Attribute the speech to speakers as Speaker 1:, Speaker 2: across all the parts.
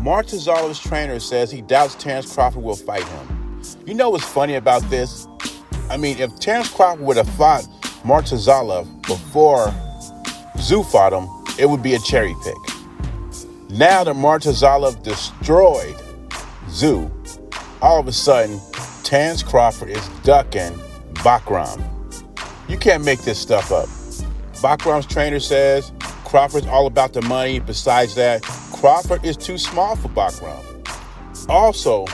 Speaker 1: Murtazliev's trainer says he doubts Terence Crawford will fight him. You know what's funny about this? I mean, if Terence Crawford would have fought Murtazliev before Tszyu fought him, it would be a cherry pick. Now that Murtazliev destroyed Tszyu, all of a sudden, Terence Crawford is ducking Bakram. You can't make this stuff up. Bakram's trainer says Crawford's all about the money. Besides that, Crawford is too small for Bakram. Also,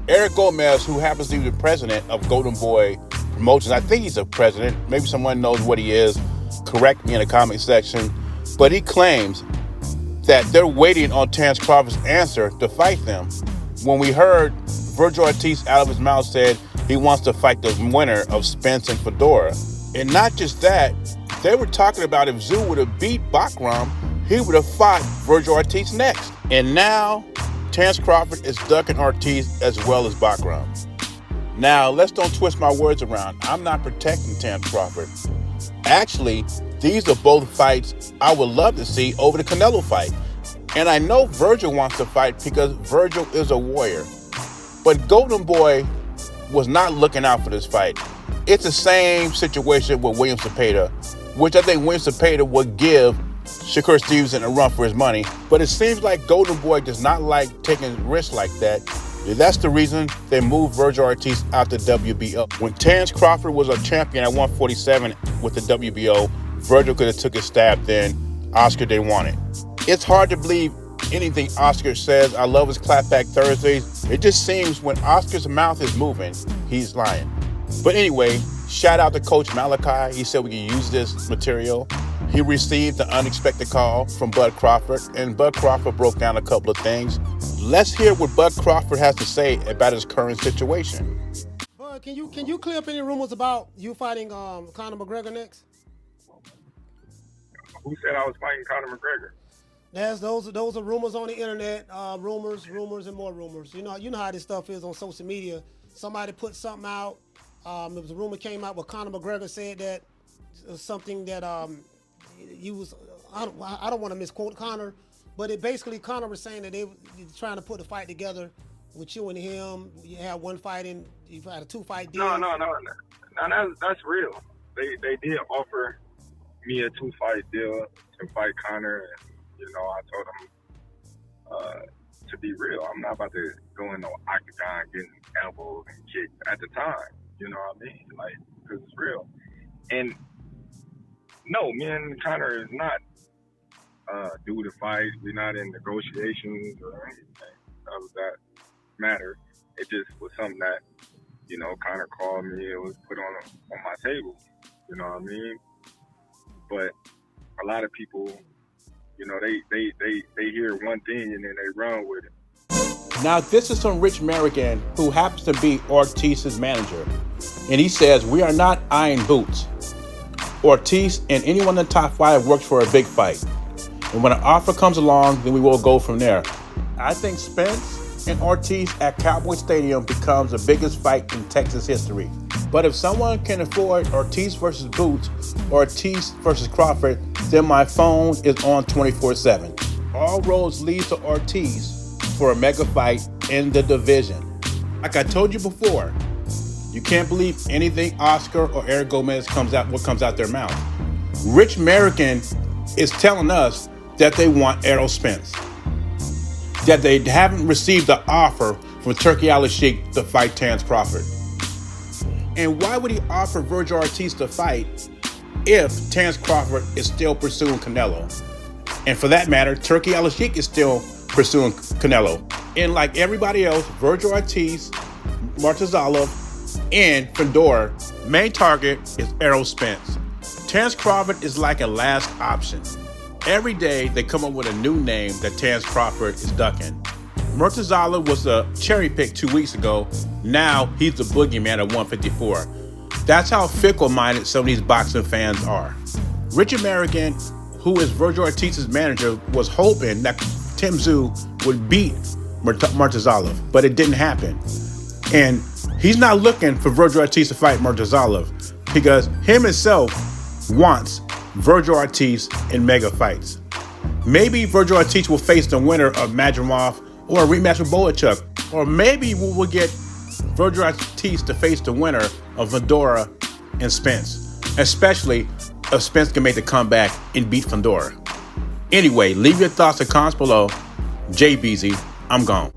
Speaker 1: Eric Gomez, who happens to be the president of Golden Boy Promotions, I think he's a president. Maybe someone knows what he is. Correct me in the comment section. But he claims that they're waiting on Terence Crawford's answer to fight them. When we heard Vergil Ortiz out of his mouth said he wants to fight the winner of Spence and Fedora. And not just that, they were talking about if Tszyu would have beat Bakram, he would have fought Vergil Ortiz next. And now, Terence Crawford is ducking Ortiz as well as Bakram. Now, let's don't twist my words around. I'm not protecting Terence Crawford. Actually, these are both fights I would love to see over the Canelo fight. And I know Vergil wants to fight because Vergil is a warrior. But Golden Boy was not looking out for this fight. It's the same situation with William Cepeda, which I think William Cepeda would give Shakur Stevenson a run for his money. But it seems like Golden Boy does not like taking risks like that. That's the reason they moved Vergil Ortiz out the WBO. When Terence Crawford was a champion at 147 with the WBO, Vergil could have took a stab then. Oscar didn't want it. It's hard to believe anything Oscar says. I love his clapback Thursdays. It just seems when Oscar's mouth is moving, he's lying. But anyway, shout out to Coach Malachi. He said we can use this material. He received an unexpected call from Bud Crawford, and Bud Crawford broke down a couple of things. Let's hear what Bud Crawford has to say about his current situation.
Speaker 2: Bud, can you clear up any rumors about you fighting Conor McGregor next?
Speaker 3: Who said I was fighting Conor McGregor?
Speaker 2: Those are rumors on the internet. Rumors, and more rumors. You know how this stuff is on social media. Somebody put something out. There was a rumor came out where Conor McGregor said that something that you was. I don't want to misquote Conor, but it basically Conor was saying that they were trying to put a fight together with you and him. You had one fight and you had a 2-fight deal.
Speaker 3: No. That's real. They did offer me a 2-fight deal to fight Conor, and I told him to be real. I'm not about to go in no octagon getting elbowed and kicked at the time. You know what I mean? Like, because it's real. And no, me and Conor is not due to fight. We're not in negotiations or anything of that matter. It just was something that, Conor called me. It was put on my table. You know what I mean? But a lot of people, they hear one thing and then they run with it.
Speaker 1: Now, this is from Rich Merrigan, who happens to be Ortiz's manager. And he says, we are not iron boots. Ortiz and anyone in the top 5 works for a big fight. And when an offer comes along, then we will go from there. I think Spence and Ortiz at Cowboy Stadium becomes the biggest fight in Texas history. But if someone can afford Ortiz versus Boots, or Ortiz versus Crawford, then my phone is on 24/7. All roads lead to Ortiz for a mega fight in the division. Like I told you before, you can't believe anything Oscar or Eric Gomez comes out their mouth. Rich Merrigan is telling us that they want Errol Spence, that they haven't received the offer from Turki Al-Sheikh to fight Terence Crawford. And why would he offer Vergil Ortiz to fight if Terence Crawford is still pursuing Canelo? And for that matter, Turki Al-Sheikh is still pursuing Canelo. And like everybody else, Vergil Ortiz, Murtazliev, and Fedor, main target is Errol Spence. Terence Crawford is like a last option. Every day they come up with a new name that Terence Crawford is ducking. Murtazliev was a cherry pick 2 weeks ago. Now he's the boogeyman at 154. That's how fickle-minded some of these boxing fans are. Richard Merrigan, who is Vergil Ortiz's manager, was hoping that Tim Tszyu would beat Murtazliev, but it didn't happen. And he's not looking for Vergil Ortiz to fight Murtazliev because him himself wants Vergil Ortiz in mega fights. Maybe Vergil Ortiz will face the winner of Madrimov or a rematch with Boachuk. Or maybe we'll get Vergil Ortiz to face the winner of Fedora and Spence, especially if Spence can make the comeback and beat Fedora. Anyway, leave your thoughts and comments below. JBZ, I'm gone.